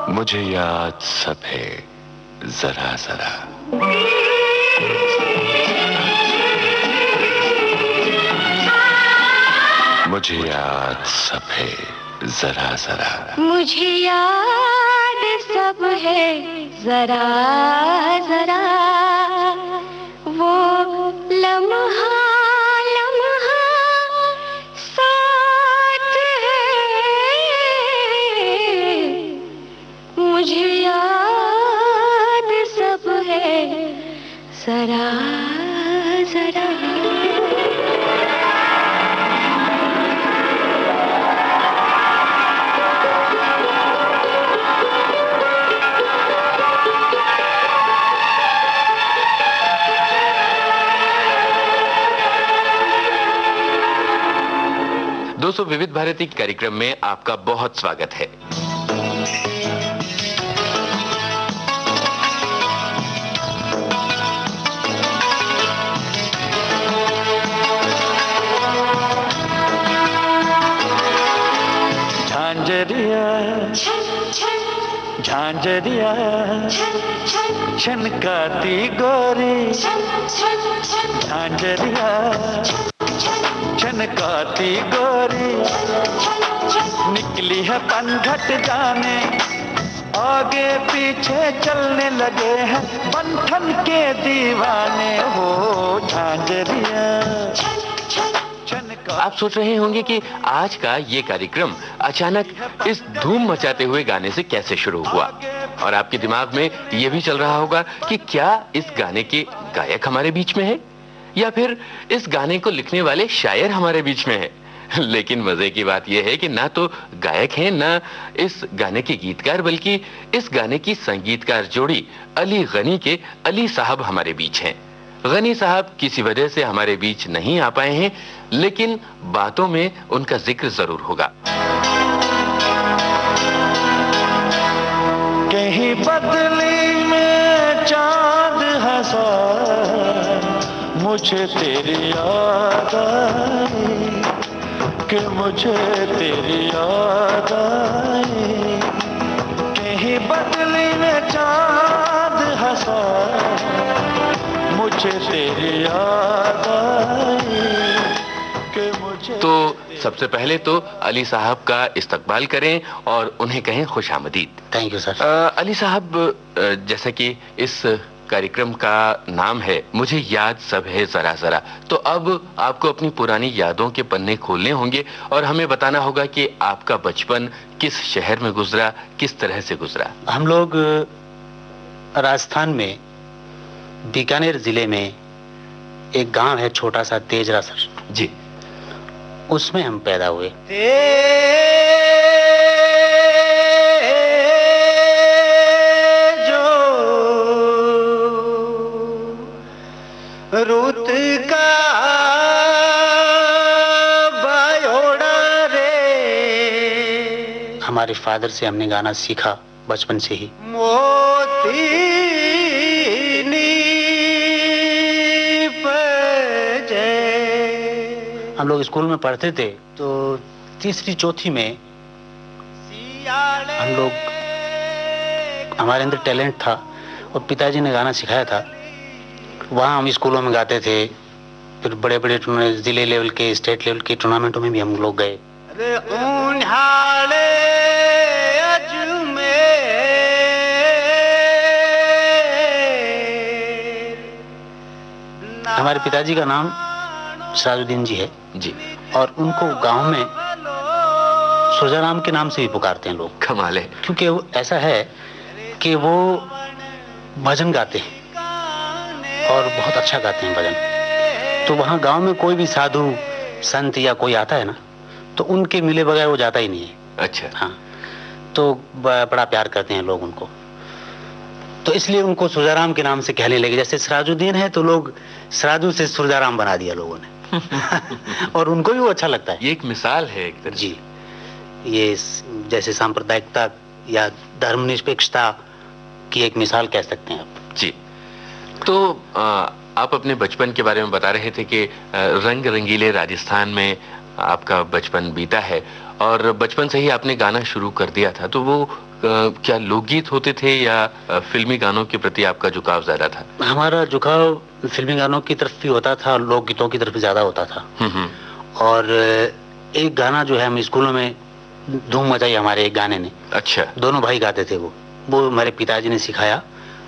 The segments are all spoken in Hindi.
मुझे याद सब है जरा जरा। मुझे याद सब है जरा जरा। मुझे याद सब है जरा जरा। वो लम्हा लम्हा साथ है। मुझे याद सब है जरा जरा। दोस्तों, विविध भारती कार्यक्रम में आपका बहुत स्वागत है। झांझरिया झांझरिया छनकाती गोरी। झांझरिया छनकाती गोरी। निकली है पनघट जाने, आगे पीछे चलने लगे हैं बंधन के दीवाने। हो झांझरिया। आप सोच रहे होंगे कि आज का ये कार्यक्रम अचानक इस धूम मचाते हुए गाने से कैसे शुरू हुआ, और आपके दिमाग में ये भी चल रहा होगा कि क्या इस गाने के गायक हमारे बीच में है, या फिर इस गाने को लिखने वाले शायर हमारे बीच में है। लेकिन मजे की बात यह है कि ना तो गायक हैं, ना इस गाने के गीतकार, बल्कि इस गाने की संगीतकार जोड़ी अली गनी के अली साहब हमारे बीच हैं। गनी साहब किसी वजह से हमारे बीच नहीं आ पाए हैं, लेकिन बातों में उनका जिक्र जरूर होगा। कहीं बदली में चांद हंसा, मुझे तेरी याद आई, कि मुझे तेरी याद आई। कहीं बदली में चांद हंसा, मुझे तेरी याद आई, कि मुझे। तो सबसे पहले तो अली साहब का इस्तकबाल करें और उन्हें कहें खुशामदीद। Thank you sir. अली साहब, जैसा कि इस कार्यक्रम का नाम है मुझे याद सब है जरा जरा, तो अब आपको अपनी पुरानी यादों के पन्ने खोलने होंगे और हमें बताना होगा कि आपका बचपन किस शहर में गुजरा, किस तरह से गुजरा। हम लोग राजस्थान में बीकानेर जिले में एक गांव है छोटा सा तेजरा सर जी, उसमें हम पैदा हुए। रुत का बायोड़ा रे। हमारे फादर से हमने गाना सीखा बचपन से ही। मोती हम लोग स्कूल में पढ़ते थे तो तीसरी चौथी में हम लोग, हमारे अंदर टैलेंट था और पिताजी ने गाना सिखाया था। वहाँ हम स्कूलों में गाते थे, फिर बड़े बड़े जिले लेवल के, स्टेट लेवल के टूर्नामेंटों में भी हम लोग गए। हमारे पिताजी का नाम सिराजुद्दीन जी है जी, और उनको गांव में सुजाराम के नाम से भी पुकारते हैं लोग। कमाल है। क्योंकि वो ऐसा है कि वो भजन गाते हैं और बहुत अच्छा गाते हैं भजन। तो वहाँ गांव में कोई भी साधु संत या कोई आता है ना, तो उनके मिले बगैर वो जाता ही नहीं है। अच्छा। हाँ, तो बड़ा प्यार करते हैं लोग उनको, तो इसलिए उनको सुजाराम के नाम से कहने लगे। जैसे सिराजुद्दीन है तो लोग सिराजू से सुजाराम बना दिया लोगों ने। और उनको भी वो अच्छा लगता है। ये एक मिसाल है एक तरह। जी, ये जैसे सांप्रदायिकता या धर्मनिरपेक्षता की एक मिसाल कह सकते हैं आप। जी, तो आप अपने बचपन के बारे में बता रहे थे कि रंग रंगीले राजस्थान में आपका बचपन बीता है और बचपन से ही आपने गाना शुरू कर दिया था, तो वो क्या लोकगीत होते थे या फिल्मी गानों के प्रति आपका झुकाव ज्यादा था? हमारा झुकाव फिल्मी गानों की तरफ भी होता था और लोकगीतों की तरफ भी ज्यादा होता था। और एक गाना जो है हम स्कूलों में धूम मचाई हमारे एक गाने ने। अच्छा। दोनों भाई गाते थे वो हमारे पिताजी ने सिखाया।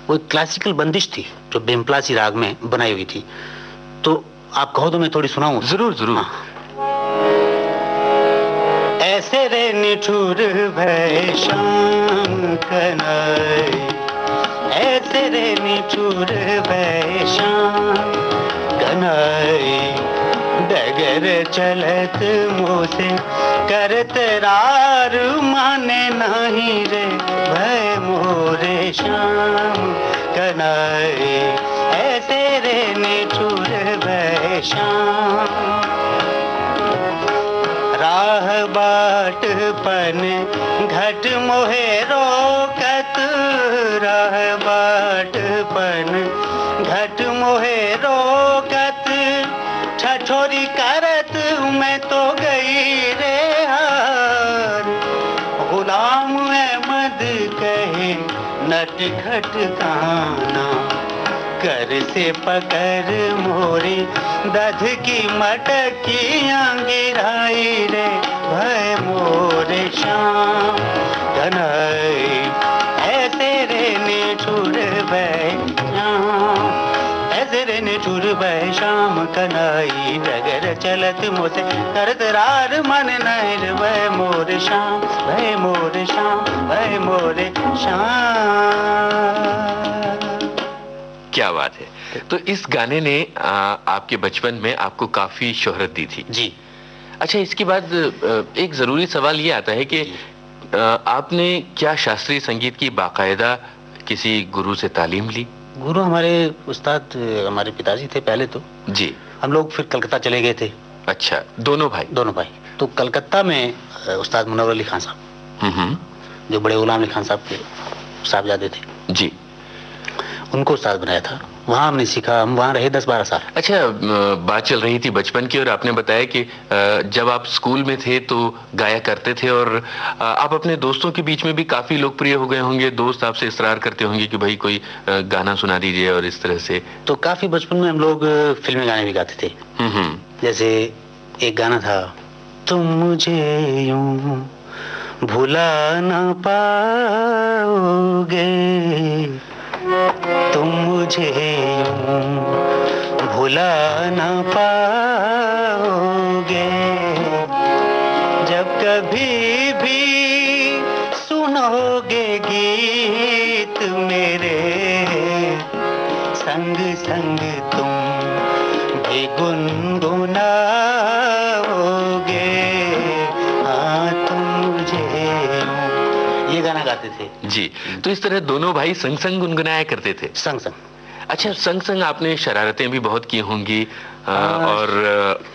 वो एक क्लासिकल बंदिश थी जो बेमपलासी राग में बनाई हुई थी। तो आप कहो तो मैं थोड़ी सुनाऊं? जरूर जरूर। ऐसे रे निठुर भय शाम कनाई, ऐसे रे निठुर भय शाम कनाई, डगर चलत मोसे करत रार माने नहीं रे भय मोरे श्याम कनाई, ऐसे रे निठुर भय श्याम। राह बाट पन घट मोहे रोकत, राह बाट पन घट मोहे रोकत, ठठोरी करत मैं तो गई रे हार। गुलाम अहमद कहे नट खट काना, कर से पकड़ मोरी दध की मटकियां गिराई रे भय मोरे श्याम कनाई, ऐसे रे निठुर भय श्याम, ऐसे रे निठुर भय श्याम कनाई, डगर चलत मोसे करत रार मन नहीं रे भय मोरे श्याम, भय मोरे श्याम, भय मोरे श्याम। क्या बात है। तो इस गाने ने आपके बचपन में आपको काफी शोहरत दी थी। जी। अच्छा, इसके बाद एक जरूरी सवाल ये आता है कि आपने क्या शास्त्रीय संगीत की बाकायदा किसी गुरु से तालीम ली? गुरु हमारे उस्ताद हमारे पिताजी थे पहले तो। जी। हम लोग फिर कलकत्ता चले गए थे। अच्छा, दोनों भाई? दोनों भाई। तो कलकत्ता में उस्ताद मुनव्वर अली खान साहब, जो बड़े गुलाम अली खान साहब के साहबजादे थे जी, उनको उस्ताद बनाया था। वहाँ हमने सीखा। हम वहाँ रहे 10-12 साल। अच्छा, बात चल रही थी बचपन की और आपने बताया कि जब आप स्कूल में थे तो गाया करते थे और आप अपने दोस्तों के बीच में भी काफी लोकप्रिय हो गए होंगे। दोस्त आपसे इसरार करते होंगे कि भाई कोई गाना सुना दीजिए और इस तरह से। तो काफी बचपन में हम लोग फिल्मी गाने भी गाते थे। जैसे एक गाना था, तुम मुझे यूं भुला ना पाओगे, तुम मुझे यूं भुला ना पाओगे, जब कभी भी सुनोगे गीत मेरे, संग संग तुम भी गुनगुनाओगे। हाँ, तुम मुझे यूं, ये गाना गाते थे जी। तो इस तरह दोनों भाई संग संग गुनगुनाया करते थे? संग संग। अच्छा, संग संग आपने शरारतें भी बहुत की होंगी और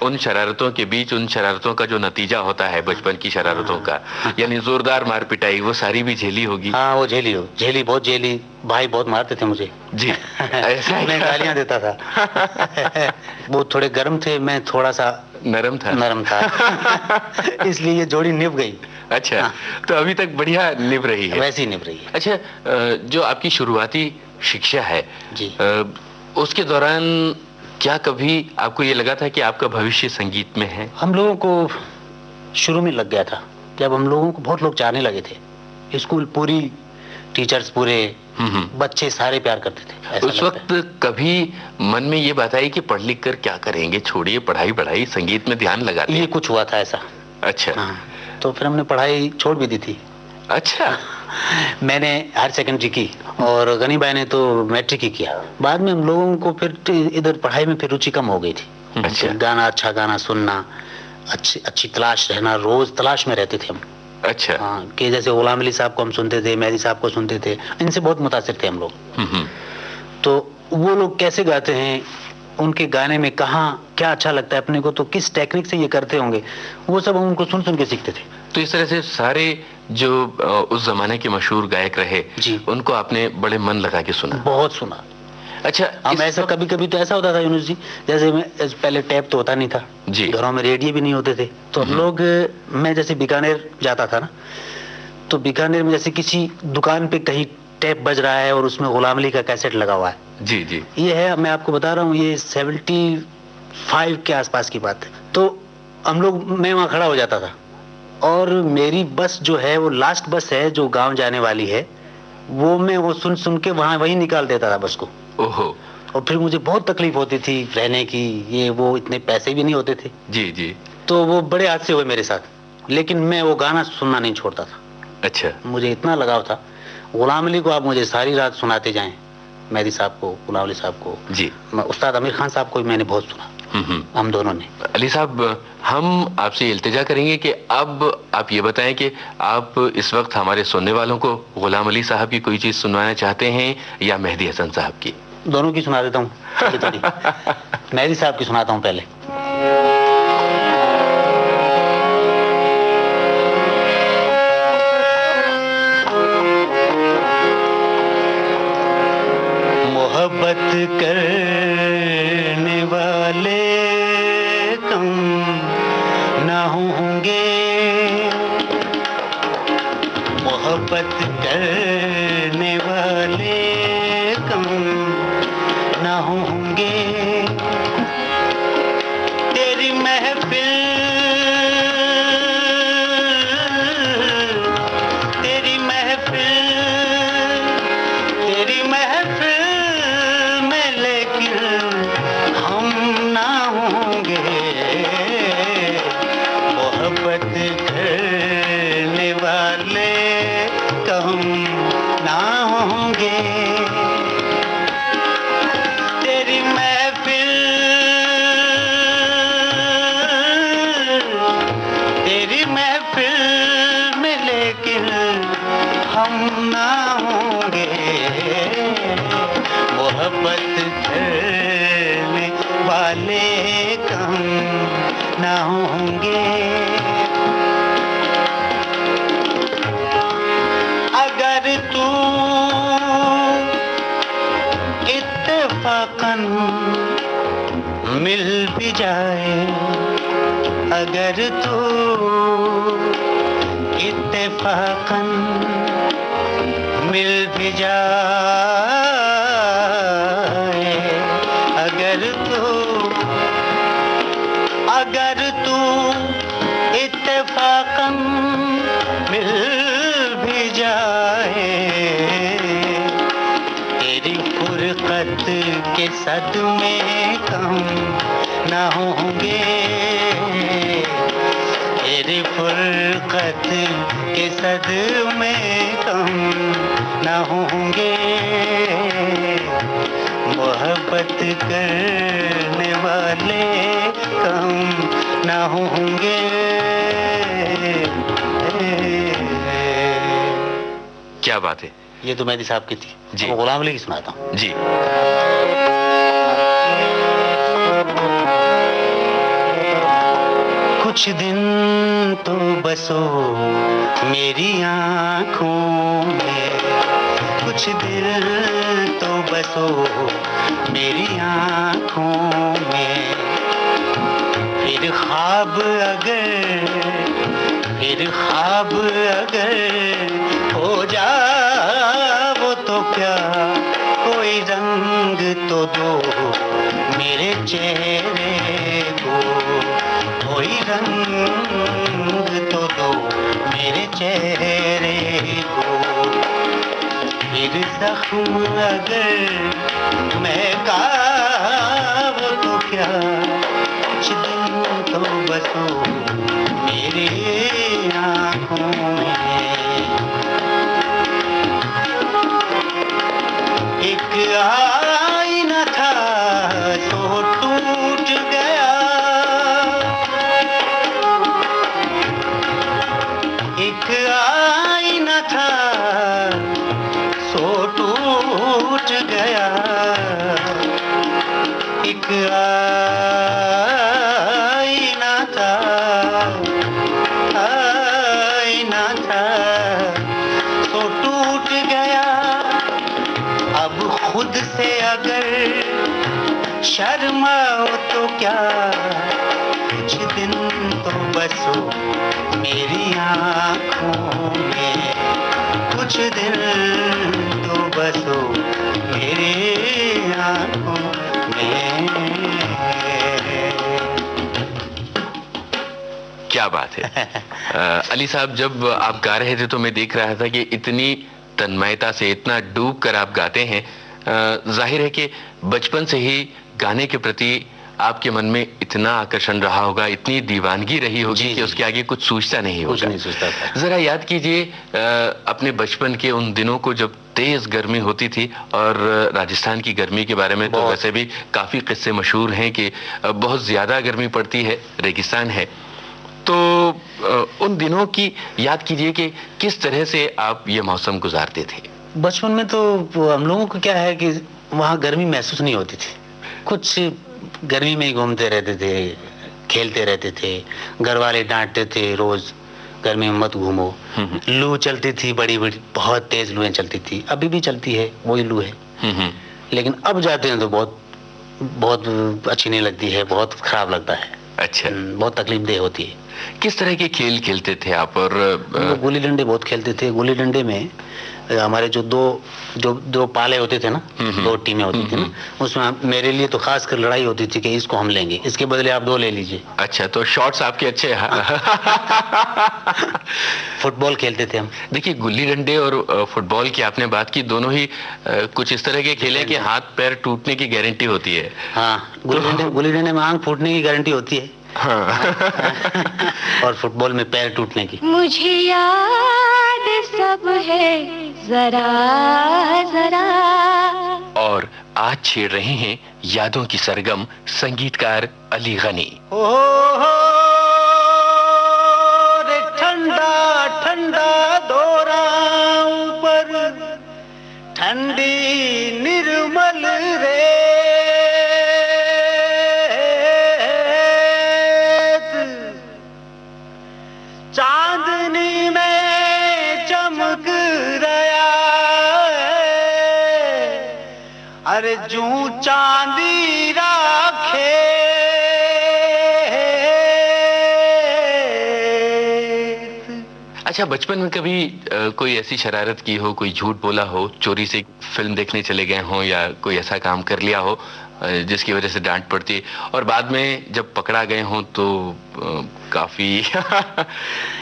उन शरारतों के बीच उन शरारतों का जो नतीजा होता है बचपन की शरारतों का, यानी जोरदार मार पिटाई, वो सारी भी झेली होगी? हाँ, वो झेली बहुत झेली। भाई बहुत मारते थे मुझे। जी। ऐसा मैं गालियां देता था। वो थोड़े गर्म थे, मैं थोड़ा सा नरम था। इसलिए ये जोड़ी निभ गई। अच्छा। हाँ। तो अभी तक बढ़िया निभ रही है? वैसी निभ रही है। अच्छा, जो आपकी शुरुआती शिक्षा है जी, उसके दौरान क्या कभी आपको ये लगा था कि आपका भविष्य संगीत में है? हम लोगों को शुरू में लग गया था, जब हम लोगों को बहुत लोग चाहने लगे थे। स्कूल पूरी, टीचर्स पूरे, बच्चे सारे प्यार करते थे। उस वक्त कभी मन में ये बात आई कि पढ़ लिख कर क्या करेंगे, छोड़िए पढ़ाई, संगीत में ध्यान लगाते? ये कुछ हुआ था ऐसा। अच्छा। हाँ, तो फिर हमने पढ़ाई छोड़ भी दी थी। अच्छा। मैंने हायर सेकेंडरी की और गनी भाई ने तो मैट्रिक ही किया। बाद में हम लोगों को फिर इधर पढ़ाई में फिर रुचि कम हो गई थी। अच्छा। गाना, अच्छा गाना सुनना, अच्छी तलाश रहना, रोज तलाश में रहते थे हम। अच्छा। हाँ, कि जैसे गुलाम अली साहब को हम सुनते थे, मेहदी साहब को सुनते थे, इनसे बहुत मुतासिर थे हम लोग। तो वो लोग कैसे गाते हैं, उनके गाने में कहाँ क्या अच्छा लगता है अपने को, तो किस टेक्निक से ये करते होंगे, वो सब हम उनको सुन सुन के सीखते थे। तो इस तरह से सारे जो उस जमाने के मशहूर गायक रहे जी, उनको आपने बड़े मन लगा के सुना? बहुत सुना। अच्छा, हम ऐसा कभी कभी तो ऐसा होता था यूनुस जी, जैसे पहले टैप तो होता नहीं था जी, घरों में रेडियो भी नहीं होते थे, तो हम लोग, मैं जैसे बीकानेर जाता था ना, तो बीकानेर में जैसे किसी दुकान पे कहीं टेप बज रहा है और उसमें गुलाम अली का कैसेट लगा हुआ है। जी जी। ये है, मैं आपको बता रहा हूँ, ये 75 के आसपास की बात है। तो मैं वहाँ खड़ा हो जाता था और मेरी बस जो है वो लास्ट बस है जो गांव जाने वाली है, वो मैं वो सुन के वहीं निकाल देता था बस को। ओहो। और फिर मुझे बहुत तकलीफ होती थी रहने की, ये वो इतने पैसे भी नहीं होते थे। जी जी। तो वो बड़े हादसे हुए मेरे साथ, लेकिन मैं वो गाना सुनना नहीं छोड़ता था। अच्छा। मुझे इतना लगाव था गुलाम अली को, आप मुझे सारी रात सुनाते जाएं, मेहदी साहब को, गुलाम अली साहब को जी। उस्ताद आमिर खान साहब को भी मैंने बहुत सुना, हम दोनों ने। अली साहब, हम आपसे इल्तिजा करेंगे कि अब आप ये बताएं कि आप इस वक्त हमारे सुनने वालों को गुलाम अली साहब की कोई चीज सुनवाना चाहते हैं या मेहदी हसन साहब की? दोनों की सुना देता हूँ। मेहदी साहब की सुनाता हूँ पहले। मोहब्बत करने वाले कम ना होंगे, मोहब्बत करने वाले कम ना होंगे। तेरी महफिल तेरी महफिल तेरी महफिल में लेकिन हम ना होंगे। मोहब्बत करने वाले कम ना होंगे। तेरी महफिल में लेकिन हम ना होंगे। मोहब्बत करने वाले कम ना होंगे। अगर तू इत्तेफाकन मिल भी जाए, अगर तू इत्तेफाकन मिल भी जाए, अगर तू इत्तेफाकन मिल भी जाए, तेरी फुरकत के सदमे कम ना होंगे। तेरी फुरकत के सदमे कम ना होंगे। मोहब्बत करने वाले कम ना होंगे। क्या बात है। ये तो मेहदी साहब की थी जी। गुलाम अली की सुनाता हूँ जी। कुछ दिन तो बसो मेरी आँखों में, कुछ दिन तो बसो मेरी आँखों में। फिर ख्वाब अगर हो जाओ तो क्या, कोई रंग तो दो मेरे चेहरे को, कोई रंग तो दो मेरे चेहरे को। फिर जख्म अगर महका वो तो क्या, कुछ दिन तो बसो मेरी आँखों में। एक आईना था तो टूट गया, एक आईना था सो टूट गया। एक आईना था सो टूट गया। अब खुद से अगर शर्माओ तो क्या, कुछ दिन तो बसो मेरी आँखों में। कुछ दिन तू बसो मेरी आंखों में। क्या बात है। अली साहब, जब आप गा रहे थे तो मैं देख रहा था कि इतनी तन्मयता से, इतना डूब कर आप गाते हैं। जाहिर है कि बचपन से ही गाने के प्रति आपके मन में इतना आकर्षण रहा होगा, इतनी दीवानगी रही होगी कि उसके आगे कुछ सूझता नहीं होगा। कुछ नहीं सूझता था। जरा याद कीजिए अपने बचपन के उन दिनों को जब तेज गर्मी होती थी, और राजस्थान की गर्मी के बारे में तो वैसे भी काफी किस्से मशहूर हैं कि बहुत ज्यादा गर्मी पड़ती है, रेगिस्तान है। तो उन दिनों की याद कीजिए कि किस तरह से आप ये मौसम गुजारते थे। बचपन में तो हम लोगों को क्या है कि वहाँ गर्मी महसूस नहीं होती थी, कुछ गर्मी में ही घूमते रहते थे, खेलते रहते थे। घर वाले डांटते थे रोज, गर्मी में मत घूमो। लू चलती थी, बड़ी बड़ी बहुत तेज लूएं चलती थी, अभी भी चलती है, वही लू है। लेकिन अब जाते हैं तो बहुत बहुत अच्छी नहीं लगती है, बहुत खराब लगता है। अच्छा, बहुत तकलीफदेह होती है। किस तरह के खेल खेलते थे आप? और गुल्ली डंडे बहुत खेलते थे। गुल्ली डंडे में हमारे जो दो पाले होते थे ना, दो टीमें होती थी ना, उसमें मेरे लिए तो खास कर लड़ाई होती थी कि इसको हम लेंगे, इसके बदले आप दो ले लीजिए। अच्छा, तो शॉट्स आपके अच्छे हैं। फुटबॉल खेलते थे हम। देखिए, गुल्ली डंडे और फुटबॉल की आपने बात की, दोनों ही कुछ इस तरह के खेल हैं कि हाथ पैर टूटने की गारंटी होती है। हाँ, गुल्ली डंडे में आंख फूटने की गारंटी होती है। और फुटबॉल में पैर टूटने की। मुझे याद सब है जरा जरा। और आज छेड़ रहे हैं यादों की सरगम संगीतकार अली गनी। रे ठंडा ठंडा दोरा ऊपर ठंडी निर्मल रे, चांदनी में चमक रहा है, अरे जूं चांदी राखे। अच्छा, बचपन में कभी कोई ऐसी शरारत की हो, कोई झूठ बोला हो, चोरी से फिल्म देखने चले गए हो, या कोई ऐसा काम कर लिया हो जिसकी वजह से डांट पड़ती, और बाद में जब पकड़ा गए हो तो काफी।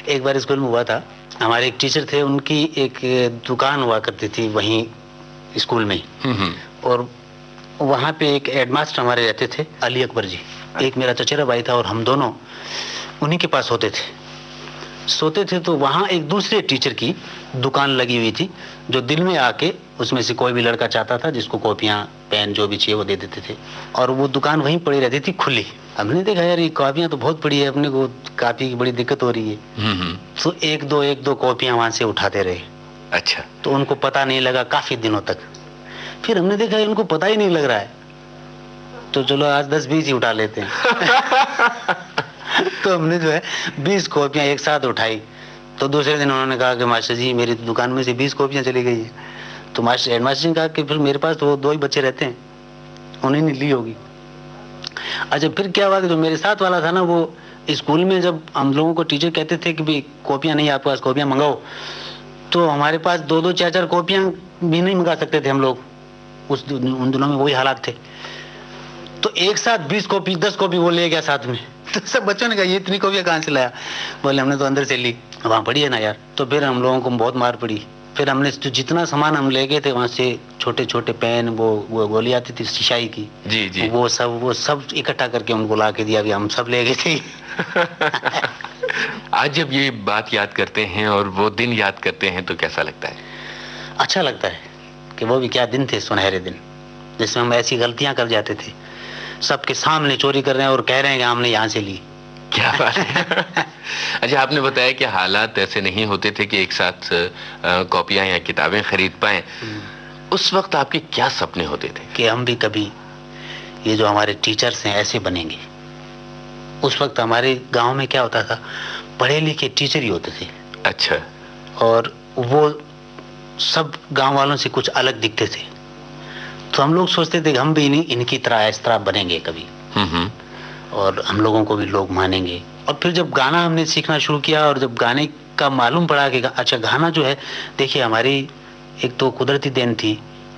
एक बार स्कूल में हुआ था, हमारे एक टीचर थे, उनकी एक दुकान हुआ करती थी वहीं स्कूल में, और वहाँ पे एक हेडमास्टर हमारे रहते थे, अली अकबर जी। एक मेरा चचेरा भाई था और हम दोनों उन्हीं के पास सोते थे। तो वहाँ एक दूसरे टीचर की दुकान लगी हुई थी, जो दिन में आके उसमें से कोई भी लड़का चाहता था जिसको कॉपियाँ पेन जो भी चाहिए वो दे देते थे, और वो दुकान वहीं पड़ी रहती थी खुली। हमने देखा यार ये कॉपियाँ तो बहुत पड़ी है, अपने को कापी की बड़ी दिक्कत हो रही है। तो एक दो कॉपियाँ वहाँ से उठाते रहे। अच्छा, तो उनको पता नहीं लगा काफी दिनों तक। फिर हमने देखा इनको पता ही नहीं लग रहा है, तो चलो आज 10-20 ही उठा लेते हैं। तो हमने जो है 20 कॉपियां एक साथ उठाई। तो दूसरे दिन उन्होंने कहा कि मास्टर जी मेरी दुकान में से 20 कॉपियां चली गई हैं। तो हेडमास्टर ने कहा कि फिर मेरे पास तो 2 ही बच्चे रहते हैं, उन्हें नहीं ली होगी। अच्छा, फिर क्या हुआ कि जो मेरे साथ वाला था ना, वो स्कूल में जब हम लोगों को टीचर कहते थे कि भाई कॉपियां नहीं आपके पास, कॉपियां मंगाओ, तो हमारे पास 2-2 4-4 कॉपियां भी नहीं मंगा सकते थे हम लोग। उन दिनों में वही हालात थे। तो एक साथ 20 कॉपी 10 कॉपी वो ले गया साथ में। तो सब बच्चों ने कहा ये इतनी कॉपियां कहाँ से लाया? बोले हमने तो अंदर से ली, वहाँ पड़ी है ना यार। तो फिर हम लोगों को बहुत मार पड़ी। फिर हमने जितना सामान हम ले गए थे वहाँ से, छोटे छोटे पेन, वो गोली आती थी सिशाई की, जी, वो सब इकट्ठा करके उनको ला के दिया, हम सब ले गए थे। आज जब ये बात याद करते हैं और वो दिन याद करते हैं तो कैसा लगता है? अच्छा लगता है कि वो भी क्या दिन थे, सुनहरे दिन, जिसमें हम ऐसी गलतियां कर जाते थे, सबके सामने चोरी कर रहे हैं और कह रहे हैं कि हमने यहाँ से ली। क्या बात है। अच्छा, आपने बताया कि हालात ऐसे नहीं होते थे कि एक साथ कॉपियां या किताबें खरीद पाएं। उस वक्त आपके क्या सपने होते थे? कि हम भी कभी ये जो हमारे टीचर्स हैं ऐसे बनेंगे। उस वक्त हमारे गांव में क्या होता था, पढ़े लिखे टीचर ही होते थे। अच्छा। और वो सब गांव वालों से कुछ अलग दिखते थे। तो हम लोग सोचते थे कि हम भी इनकी तरह इस तरह बनेंगे कभी, और हम लोगों को भी लोग मानेंगे। और फिर जब गाना हमने सीखना शुरू किया और जब गाने का मालूम पड़ा कि अच्छा गाना जो है, देखिए हमारी एक तो कुदरती देन थी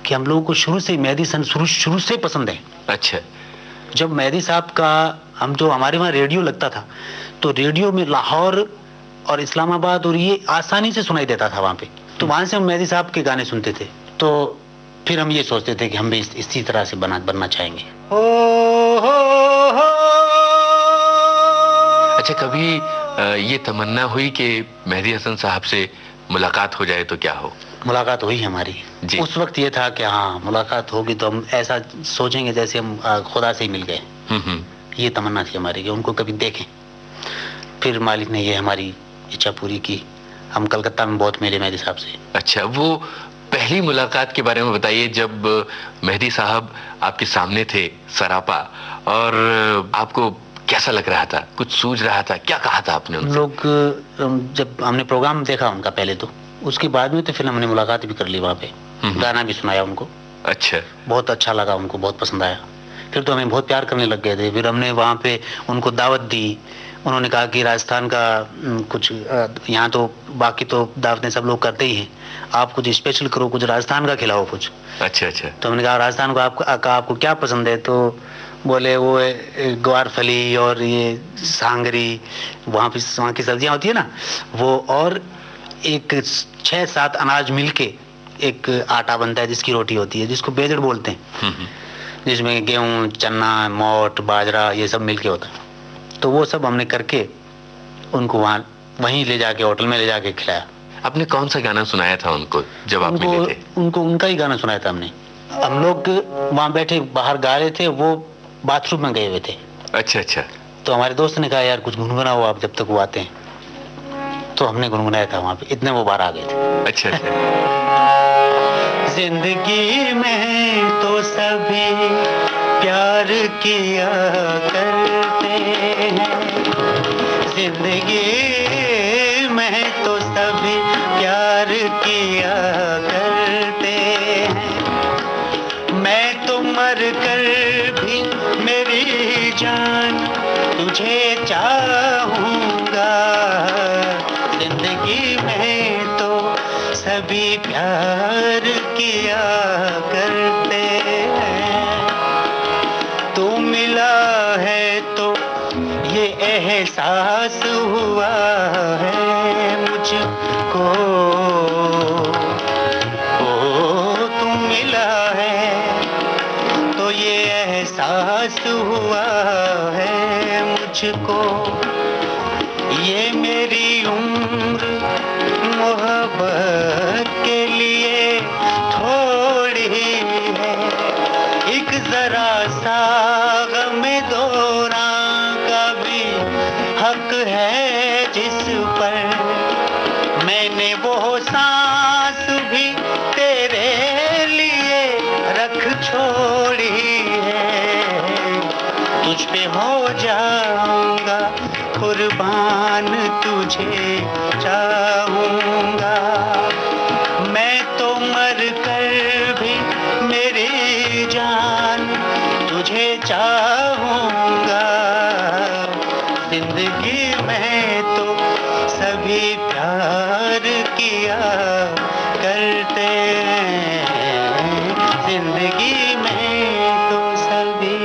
कि हम लोगों को शुरू से मेहदी सन शुरू से पसंद है। अच्छा। जब मेहदी साहब का हम जो हमारे वहाँ रेडियो लगता था, तो रेडियो में लाहौर और इस्लामाबाद और ये आसानी से सुनाई देता था वहाँ पे, तो वहाँ से हम मेहदी साहब के गाने सुनते थे। तो फिर हम ये सोचते थे कि हम भी इसी तरह से बनना चाहेंगे। अच्छा, कभी ये तमन्ना हुई कि मेहदी हसन साहब से मुलाकात हो जाए तो क्या हो? मुलाकात हुई हमारी। उस वक्त ये था कि हाँ मुलाकात होगी तो हम ऐसा सोचेंगे जैसे हम खुदा से ही मिल गए। ये तमन्ना थी हमारी कि उनको कभी देखें। फिर मालिक ने ये हमारी इच्छा पूरी की। हम कलकत्ता में बहुत मिले मेहदी साहब से। अच्छा, वो पहली मुलाकात के बारे में बताइए, जब मेहदी साहब आपके सामने थे सरापा, और आपको कैसा लग रहा था? कुछ सूझ रहा था? क्या कहा था आपने उनसे? लोग जब हमने प्रोग्राम देखा उनका पहले, तो उसके बाद में तो फिर हमने मुलाकात भी कर ली वहाँ पे, गाना भी सुनाया उनको। अच्छा। बहुत अच्छा लगा उनको, बहुत पसंद आया। फिर तो हमें बहुत प्यार करने लग गए थे। फिर हमने वहाँ पे उनको दावत दी। उन्होंने कहा कि राजस्थान का कुछ, यहाँ तो बाकी तो दावतें सब लोग करते ही हैं, आप कुछ स्पेशल करो, कुछ राजस्थान का खिलाओ कुछ। अच्छा अच्छा। तो हमने कहा राजस्थान को आपको क्या पसंद है? तो बोले वो ग्वारफली और ये सांगरी, वहाँ की सब्जियाँ होती है ना वो, और एक 6-7 अनाज मिलके एक आटा बनता है जिसकी रोटी होती है, जिसको बेजड़ बोलते हैं, जिसमें गेहूँ, चना, मोट, बाजरा ये सब मिलके होता है। तो वो सब हमने करके उनको वहीं ले जाके होटल में ले जाके खिलाया। आपने कौन सा गाना सुनाया था उनको जब आप मिले थे? उनको उनका ही गाना सुनाया था हमने। हम लोग वहाँ बैठे बाहर गा रहे थे, वो बाथरूम में गए हुए थे। अच्छा अच्छा। तो हमारे दोस्त ने कहा यार कुछ गुनगुनाओ आप जब तक वो आते हैं। तो हमने गुनगुनाया था वहाँ पे, इतने वो बाहर आ गए थे। अच्छा अच्छा। जिंदगी में तो सभी प्यार किया करते हैं, जिंदगी में तो सभी प्यार किया करते हैं। मैं तो मर कर भी मेरी जान तुझे चाहूँगा, जिंदगी में तो सभी प्यार किया करते हैं। तू मिला है तो ये एहसास हुआ है मुझको, ओ तू मिला है तो ये एहसास हुआ है मुझको। ये मेरी उम्र मोहब्बत के लिए थोड़ी है, एक जरा सा गम दोरा का भी हक है जिस पर मैंने वो सांस भी तेरे लिए रख छोड़ी है। तुझ पे हो जाऊंगा कुर्बान, तुझे चाहूँगा। मैं तो मर कर भी मेरी जान तुझे चाहूँगा, जिंदगी में तो सभी प्यार किया करते हैं, जिंदगी में तो सभी।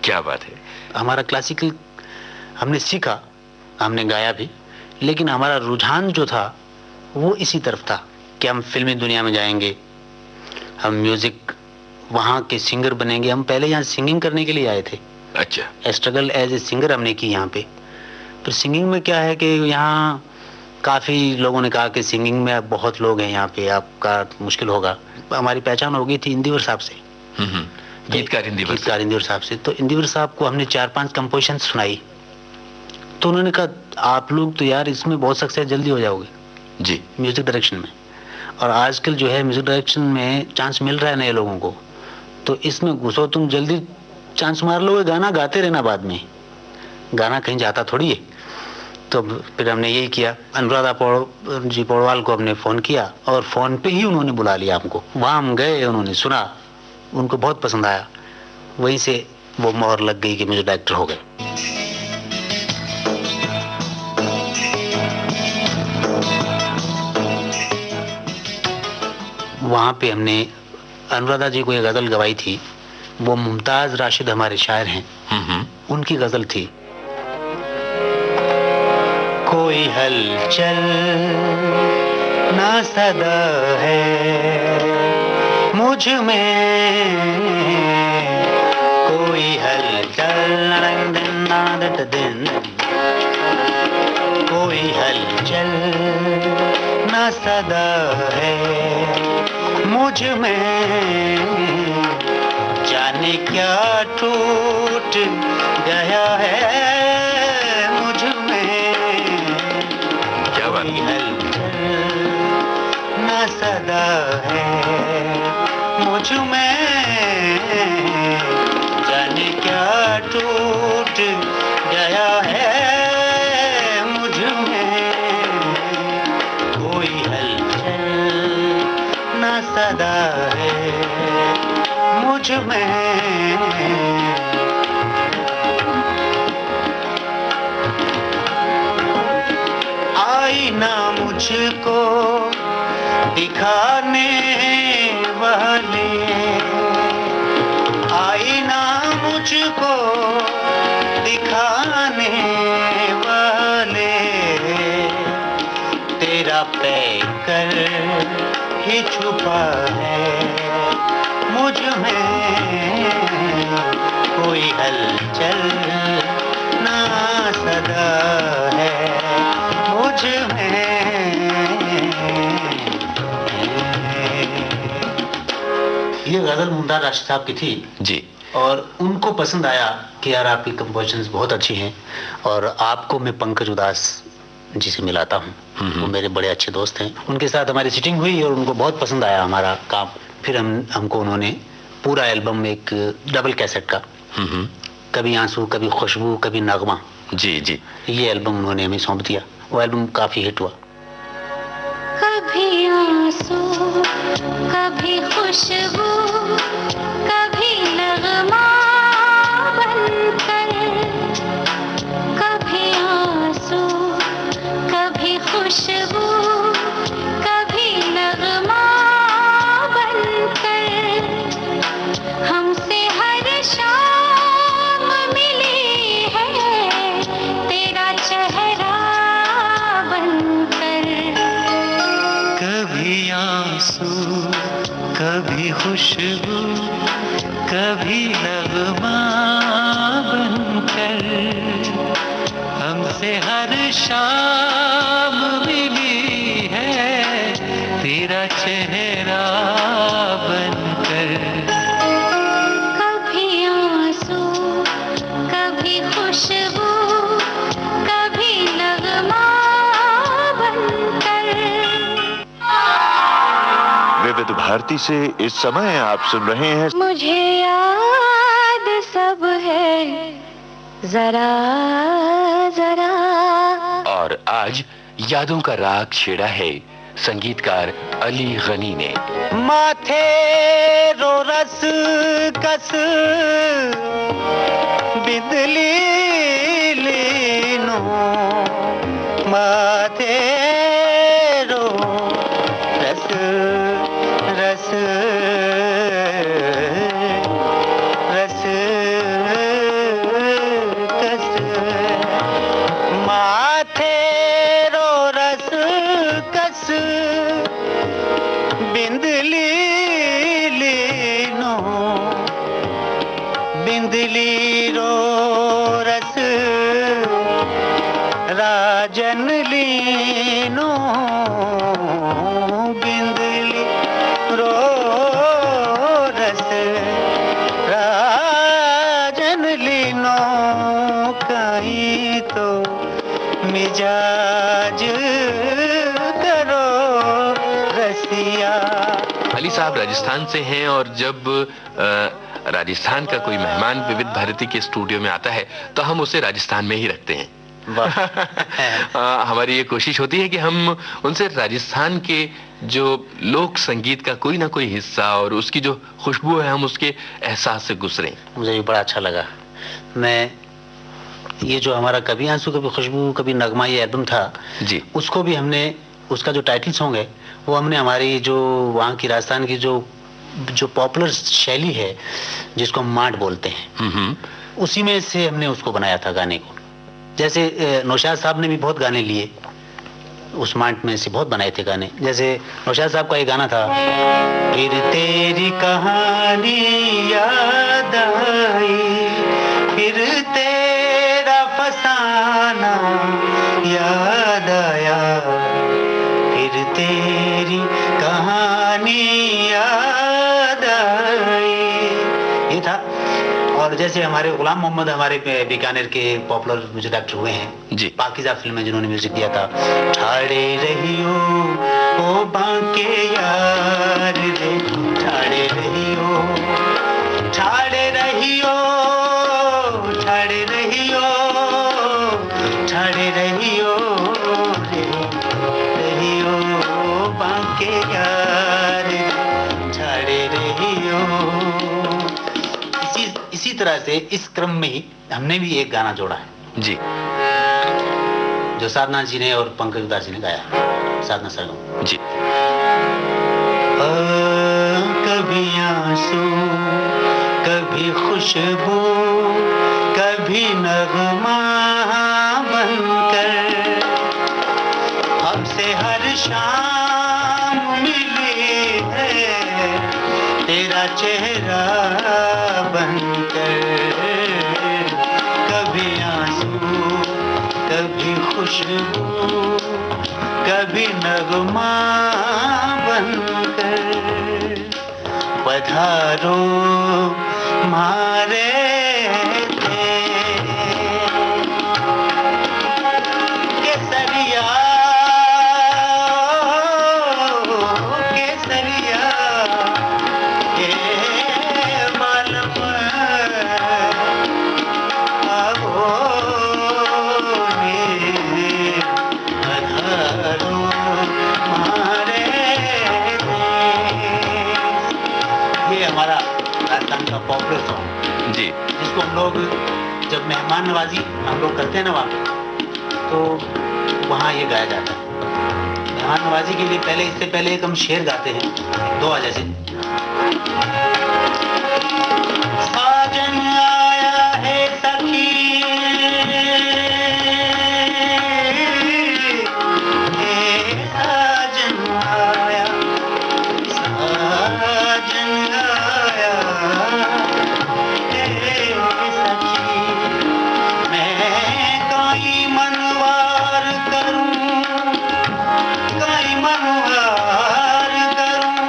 क्या बात है। हमारा क्लासिकल हमने सीखा, हमने गाया भी, लेकिन हमारा रुझान जो था वो इसी तरफ था कि हम फिल्मी दुनिया में जाएंगे, हम म्यूजिक वहाँ के सिंगर बनेंगे। हम पहले यहाँ सिंगिंग करने के लिए आए थे। अच्छा। स्ट्रगल एज ए सिंगर हमने की यहाँ पे। तो सिंगिंग में क्या है कि यहाँ काफ़ी लोगों ने कहा कि सिंगिंग में बहुत लोग हैं यहाँ पे, आपका मुश्किल होगा। हमारी पहचान हो गई थी इंदिवर साहब से, गीतकार इंदिवर साहब से। तो इंदिवर साहब को हमने 4-5 कंपोजिशन सुनाई, तो उन्होंने कहा आप लोग तो यार इसमें बहुत सक्सेस जल्दी हो जाओगे जी, म्यूजिक डायरेक्शन में। और आजकल जो है म्यूजिक डायरेक्शन में चांस मिल रहा है नए लोगों को, तो इसमें घुसो, तुम जल्दी चांस मार लोगे, गाना गाते रहना, बाद में गाना कहीं जाता थोड़ी है। तो फिर हमने यही किया। अनुराधा पौडवाल को हमने फ़ोन किया और फ़ोन पे ही उन्होंने बुला लिया हमको। वहाँ हम गए, उन्होंने सुना, उनको बहुत पसंद आया, वहीं से वो मोहर लग गई कि म्यूजिक डायरेक्टर हो गए। वहाँ पे हमने अनुराधा जी को एक गजल गवाई थी। वो मुमताज राशिद हमारे शायर हैं, उनकी गजल थी। कोई हलचल ना सदा है मुझ में, कोई हलचल कोई हलचल ना सदा है मुझ में, जाने क्या टूट गया है मुझ में। क्या बात कोई हलचल ना सदा है मुझ में, जाने क्या टूट गया है मुझ में। कोई हलचल ना सदा है मुझ में। आईना मुझको दिखाने वाले, आईना मुझको दिखाने वाले, तेरा पैकर ही छुपा है मुझ में। कोई हलचल ना सदा है मुझ में। ये गजल मुमताज राशिद साहब की थी जी। और उनको पसंद आया कि यार आपकी कंपोजिशंस बहुत अच्छी हैं, और आपको मैं पंकज उदास जी से मिलाता हूँ। वो मेरे बड़े अच्छे दोस्त हैं, उनके साथ हमारी सिटिंग हुई और उनको बहुत पसंद आया हमारा काम। फिर हमको उन्होंने पूरा एल्बम, एक डबल कैसेट का, कभी आंसू कभी खुशबू कभी नगमा, जी जी, ये एल्बम उन्होंने हमें सौंप दिया। वो एल्बम काफी हिट हुआ। कभी आंसू कभी खुशबू कभी नगमा बनकर, कभी आंसू कभी खुशबू कभी नगमा बनकर, हमसे हर शाम मिली है तेरा चेहरा बनकर। कभी आंसू कभी खुशबू कभी नगमा बनकर, हमसे हर शाम मिली है तेरा चेहरा बनकर। कभी आंसू कभी खुशबू कभी नगमा बनकर। विविध भारती से इस समय आप सुन रहे हैं मुझे याद सब है जरा जरा। और आज यादों का राग छेड़ा है संगीतकार अली गनी ने। माथे रो रस कस बिदली लीनो, माथे रो रस रस रस कस, माथे रो रस कस बिंदली लीनो, बिंदली रो रस राजन लीनो, बिंदली रो रस राजन लीनो, कहीं तो मिजाज करो रसिया। अली साहब राजस्थान से हैं और जब राजस्थान का कोई मेहमान विविध भारती के स्टूडियो में आता है तो हम उसे राजस्थान में ही रखते हैं। हमारी ये कोशिश होती है कि हम उनसे राजस्थान के जो लोक संगीत का कोई ना कोई हिस्सा और उसकी जो खुशबू है हम उसके एहसास से गुजरें। मुझे भी बड़ा अच्छा लगा। मैं ये जो हमारा कभी आंसू कभी खुशबू कभी नगमा ये एल्बम था जी, उसको भी हमने, उसका जो टाइटल सॉन्ग है वो हमने हमारी जो वहाँ की राजस्थान की जो पॉपुलर शैली है जिसको हम माट बोलते हैं, उसी में से हमने उसको बनाया था गाने को। जैसे नौशाद साहब ने भी बहुत गाने लिए, उस माट में से बहुत बनाए थे गाने। जैसे नौशाद साहब का एक गाना था, फिर तेरी कहानी याद आई, फिर तेरा फसाना याद आया, फिर तेरी कहानी याद आई, ये था। और जैसे हमारे गुलाम मोहम्मद हमारे बीकानेर के पॉपुलर म्यूजिक डायरेक्टर हुए हैं जी, पाकीज़ा फिल्म में जिन्होंने म्यूजिक दिया था। ठाड़े रहियो ओ बांके यार रे, ठाड़े रहियो, ठाड़े रहियो, ठाड़े रहियो, ठाड़े रहियो रे, रहियो बांके यार रे, ठाड़े रहियो। इसी तरह से इस क्रम में ही हमने भी एक गाना जोड़ा है जी, जो साधना जी ने और पंकज उदास जी ने गाया, साधना सरगम जी। कभी आंसू, कभी खुशबू, कभी नगमा बनकर हमसे हर शाम मिले है तेरा चेहरा बनकर। कभी आंसू, कभी खुशबू, कभी नगमा बनकर पधारो मारे केसरिया, केसरिया के मालम आवो रे, पधारो मारे देश। ये हमारा राजस्थान का पॉपुलर सॉन्ग जी, जिसको हम लोग जब मेहमान नवाजी हम लोग करते हैं ना वहाँ, तो वहाँ ये गाया जाता है। मेहमान नवाजी के लिए पहले, इससे पहले एक हम शेर गाते हैं, दो आ जैसे। साजन आया है सखी, साजन आया, साजन आया हे सखी, मैं काई मनवार करूं, काई मनवार करूं,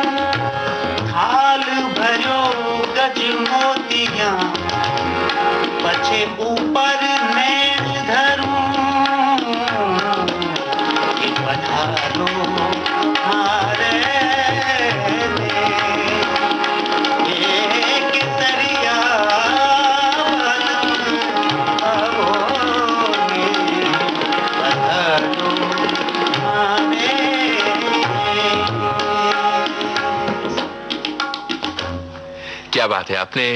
थाल भरो गज मोतियां, पछे ऊपर नैन धरूं, कि पधारो हारे केसरिया आवो रे, पधारो हारे। क्या बात है, आपने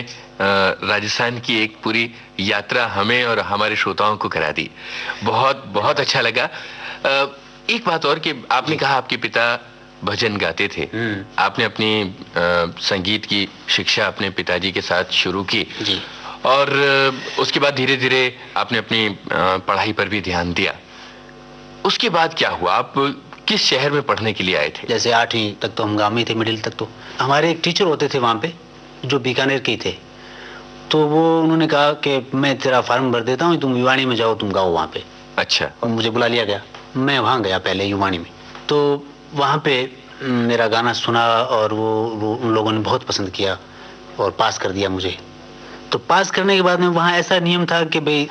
राजस्थान की एक पूरी यात्रा हमें और हमारे श्रोताओं को करा दी। बहुत बहुत अच्छा लगा। एक बात और कि आपने कहा आपके पिता भजन गाते थे, आपने अपनी संगीत की शिक्षा अपने पिताजी के साथ शुरू की जी। और उसके बाद धीरे धीरे आपने अपनी पढ़ाई पर भी ध्यान दिया। उसके बाद क्या हुआ, आप किस शहर में पढ़ने के लिए आए थे? जैसे 8वीं तक तो हम गाँव में थे, मिडिल तक तो हमारे एक टीचर होते थे वहाँ पे जो बीकानेर के ही थे। तो वो उन्होंने कहा कि मैं तेरा फार्म भर देता हूँ, तुम युवाणी में जाओ, तुम गाओ वहाँ पे। अच्छा। और मुझे बुला लिया गया, मैं वहाँ गया पहले युवाणी में। तो वहाँ पे मेरा गाना सुना और वो उन लोगों ने बहुत पसंद किया और पास कर दिया मुझे। तो पास करने के बाद में वहाँ ऐसा नियम था कि भाई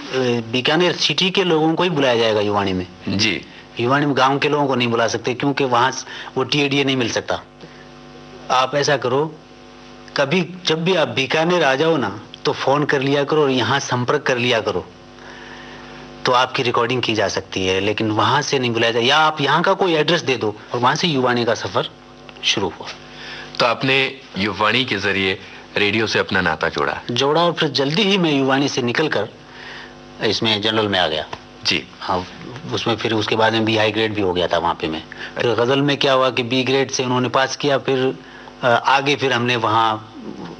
बीकानेर सिटी के लोगों को ही बुलाया जाएगा युवाणी में जी। युवाणी में गांव के लोगों को नहीं बुला सकते, क्योंकि वहाँ वो टीएडीए नहीं मिल सकता। आप ऐसा करो, कभी जब भी आप बीकानेर आ जाओ ना तो फोन कर लिया करो और यहाँ संपर्क कर लिया करो, तो आपकी रिकॉर्डिंग की जा सकती है। लेकिन वहाँ से नहीं बुलाया जाए, या आप यहाँ का कोई एड्रेस दे दो। और वहाँ से युवाणी का सफर शुरू हुआ। तो आपने युवाणी के जरिए रेडियो से अपना नाता जोड़ा। और फिर जल्दी ही मैं युवाणी से निकलकर इसमें जनरल में आ गया। जी। हाँ, उसमें फिर उसके बाद में बी हाई ग्रेड भी हो गया था वहाँ पे मैं। फिर गज़ल में क्या हुआ कि बी ग्रेड से उन्होंने पास किया, फिर आगे फिर हमने वहाँ,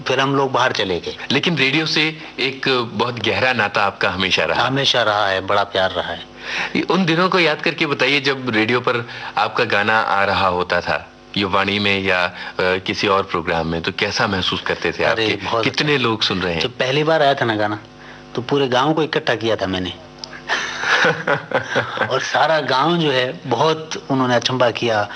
फिर हम लोग बाहर चले गए। लेकिन रेडियो से एक बहुत गहरा नाता आपका हमेशा रहा। हमेशा रहा है, बड़ा प्यार रहा है। उन दिनों को याद करके बताइए जब रेडियो पर आपका गाना आ रहा होता था, युवाणी में या किसी और प्रोग्राम में, तो कैसा महसूस करते थे आपके? कितने लोग सुन रहे हैं? जब पहली बार आया था ना गाना, तो पूरे गांव को इकट्ठा किया था मैंने। और सारा गांव जो है बहुत उन्होंने अचंभा किया,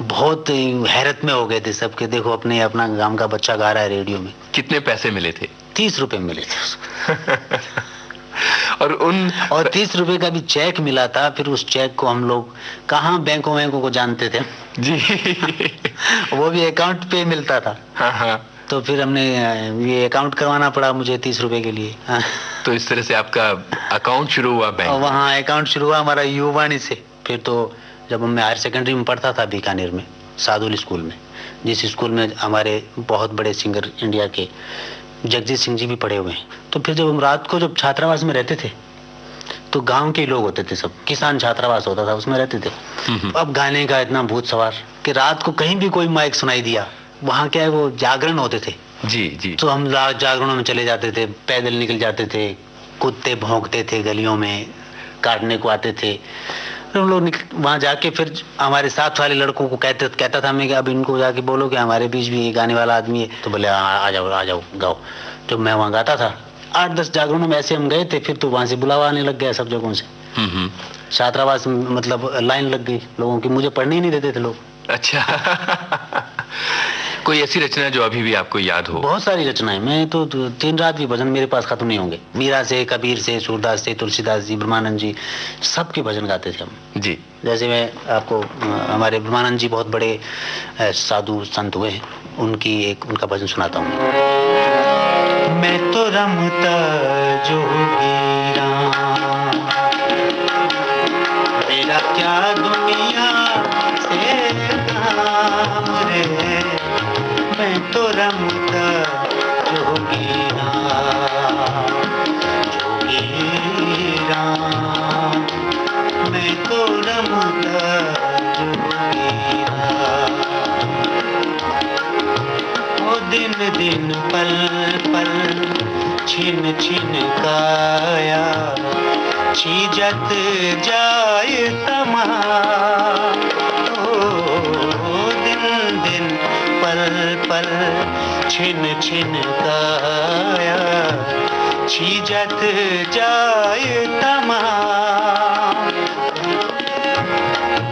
बहुत हैरत में हो गए थे सबके, देखो अपना गांव का बच्चा गा रहा है रेडियो में। कितने पैसे मिले थे? 30 रुपए मिले थे उसको। और 30 रुपए का भी चेक मिला था। फिर उस चेक को हम लोग कहाँ बैंकों को जानते थे जी। वो भी अकाउंट पे मिलता था। हाँ हाँ। तो फिर हमने ये अकाउंट करवाना पड़ा मुझे 30 रुपए के लिए। तो इस तरह से आपका अकाउंट शुरू हुआ बैंक? वहाँ अकाउंट शुरू हुआ हमारा युवाणी से। फिर तो जब मैं हायर सेकेंडरी में पढ़ता था बीकानेर में, सादुल स्कूल में, जिस स्कूल में हमारे बहुत बड़े सिंगर इंडिया के जगजीत सिंह जी भी पढ़े हुए हैं, तो फिर जब हम रात को जब छात्रावास में रहते थे, तो गांव के लोग होते थे, सब किसान छात्रावास होता था, उसमें रहते थे। अब गाने का इतना भूत सवार कि रात को कहीं भी कोई माइक सुनाई दिया, वहाँ क्या है वो जागरण होते थे। जी जी। तो हम जागरणों में चले जाते थे, पैदल निकल जाते थे, कुत्ते भौंकते थे गलियों में, काटने को आते थे। फिर हम लोग वहाँ जाके फिर हमारे साथ वाले लड़कों को कहता था मैं कि अब इनको जाके बोलो कि हमारे बीच भी गाने वाला आदमी है। तो बोले आ जाओ गाओ। तो मैं वहाँ गाता था। 8-10 जागरणों में ऐसे हम गए थे। फिर तो वहाँ से बुलावा आने लग गया सब जगहों से। छात्रावास मतलब लाइन लग गई लोगों की, मुझे पढ़ने ही नहीं देते थे लोग। अच्छा। कोई ऐसी रचना जो अभी भी आपको याद हो? बहुत सारी रचनाएं। मैं तो 3 रात भी भजन मेरे पास खत्म नहीं होंगे। मीरा से, कबीर से, सूरदास से, तुलसीदास जी, ब्रह्मानंद जी, सबके भजन गाते थे हम जी। जैसे मैं आपको हमारे ब्रह्मानंद जी बहुत बड़े साधु संत हुए हैं, उनका भजन सुनाता हूँ। मैं तो रमता जोगी राम, मेरा क्या दुनिया से काम रे, मैं तो रमता जोगी राम, जोगी राम, मैं तो रमता जोगी राम। ओ दिन दिन पल पल छिन छिन काया, छीजत जाए तमाम। ओ दिन दिन पल पल छिन छिन काया, छीजत जाए तमाम।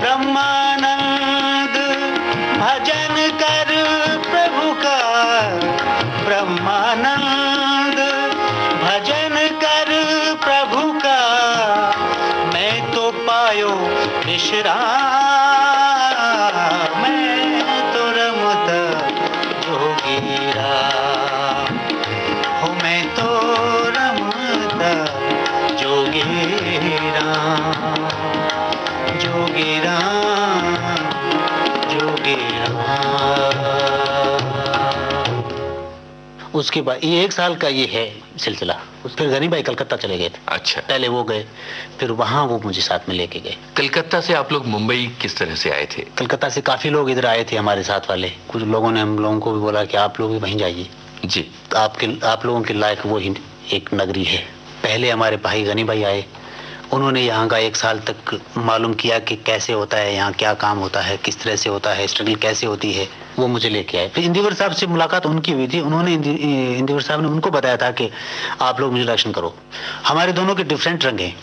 ब्रह्मानंद भजन कर प्रभु का, ब्रह्मानंद भजन कर प्रभु का, मैं तो पायो विश्राम। मैं तो रमता जोगी राम, हो मैं तो रमता जोगी राम, जोगी राम, जोगी राम। उसके बाद ये 1 साल का ये है सिलसिला। फिर गनी भाई कलकत्ता चले गए थे। अच्छा। पहले वो गए, फिर वहाँ वो मुझे साथ में लेके गए। कलकत्ता से आप लोग मुंबई किस तरह से आए थे? कलकत्ता से काफी लोग इधर आए थे हमारे साथ वाले। कुछ लोगों ने हम लोगों को भी बोला कि आप लोग भी वहीं जाइए जी, आप लोगों के लायक वो ही एक नगरी है। पहले हमारे भाई गनी भाई आए, उन्होंने यहाँ का 1 साल तक मालूम किया कि कैसे होता है यहाँ, क्या काम होता है, किस तरह से होता है, स्ट्रगल कैसे होती है, वो मुझे लेके आए। फिर इंदिवर साहब से मुलाकात उनकी हुई थी। उन्होंने इंदिवर साहब ने उनको बताया था कि आप लोग मुझे दर्शन करो। हमारे दोनों के डिफरेंट रंग हैं।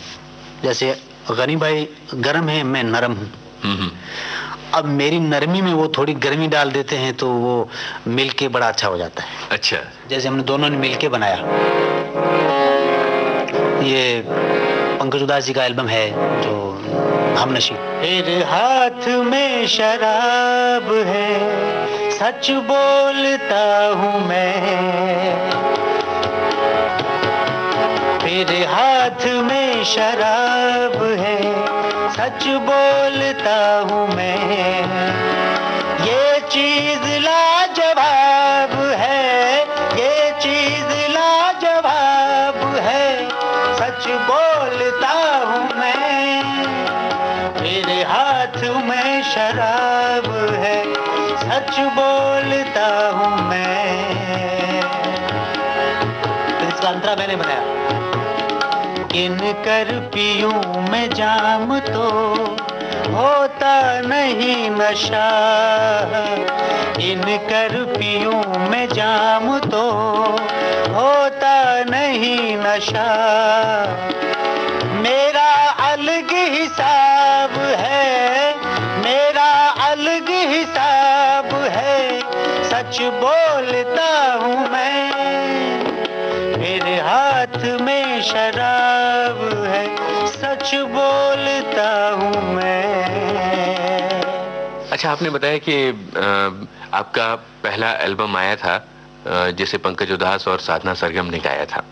जैसे गनी भाई गर्म है, मैं नरम हूँ। अब मेरी नरमी में वो थोड़ी गर्मी डाल देते हैं तो वो मिलके बड़ा अच्छा हो जाता है। अच्छा। जैसे हमने दोनों ने मिलके बनाया। ये पंकज उदास जी का एल्बम है जो हमनशी। तेरे हाथ में शराब है, सच बोलता हूँ मैं, तेरे हाथ में शराब है, सच बोलता हूँ मैं। ये चीज लाजवाब है, ये चीज लाजवाब है, सच बोलता हूँ मैं। हूँ मैं। तो इसका अंतरा मैंने बनाया। किन कर पीऊं मैं जाम तो होता नहीं नशा, इन कर पीऊं मैं जाम तो होता नहीं नशा। मेरा अलग हिसाब है, मेरा अलग हिसाब है, सच बोलता हूँ मैं। मेरे हाथ में शराब है, सच बोलता हूँ मैं। अच्छा, आपने बताया कि आपका पहला एल्बम आया था जिसे पंकज उधास और साधना सरगम ने गाया था।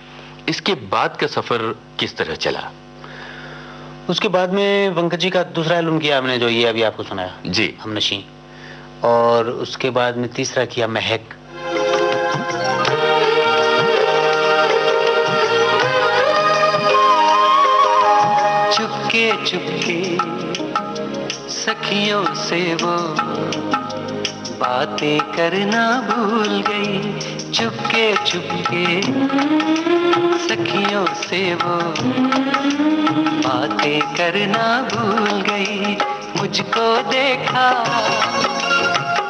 इसके बाद का सफर किस तरह चला? उसके बाद में पंकज जी का दूसरा एल्बम किया हमने, जो ये अभी आपको सुनाया जी, हमनशी। और उसके बाद में तीसरा किया महक। चुपके चुपके सखियों से वो बातें करना भूल गई। चुपके चुपके सखियों से वो बातें करना भूल गई। मुझको देखा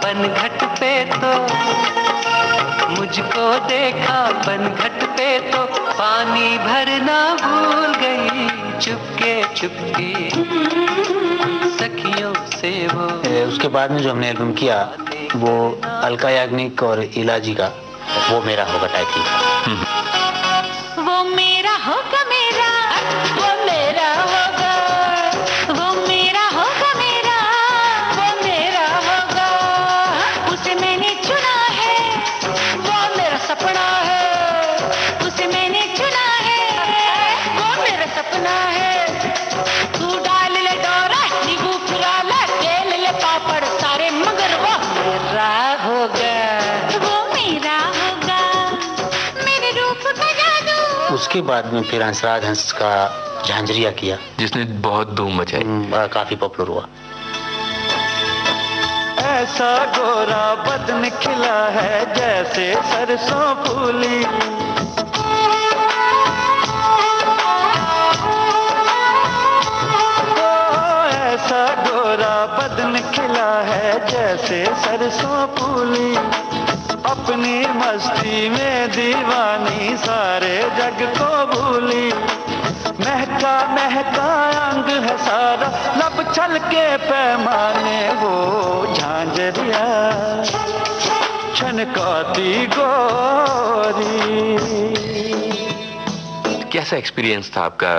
पनघट पे तो, मुझको देखा पनघट पे तो पानी भरना भूल गई। चुपके चुपके सखियों से वो। उसके बाद में जो हमने एल्बम किया वो अलका याग्निक और इलाजी का वो मेरा होगा टाइटल। वो मेरा होगा मेरा, वो मेरा होगा, वो मेरा होगा मेरा, वो मेरा होगा। उसे मैंने चुना है, वो मेरा सपना है। उसे मैंने चुना है, वो मेरा सपना है। तू डाल ले डोरा, नींबू फिरा ले, तेल ले पापड़ सारे, मगर वो मेरा होगा, वो मेरा होगा। मेरे रूप का जादू। उसके बाद में फिर हंसराज हंस का झांझरिया किया, जिसने बहुत धूम मचाई। काफी पॉपुलर हुआ। ऐसा गोरा बदन खिला है जैसे सरसों फूली। ऐसा गोरा बदन खिला है जैसे सरसों फूली। अपनी मस्ती में दीवानी सारे जग को भूली। महका महका अंग है सारा, लब छल के पैमाने वो झांझरिया छनकाती गोरी। कैसा एक्सपीरियंस था आपका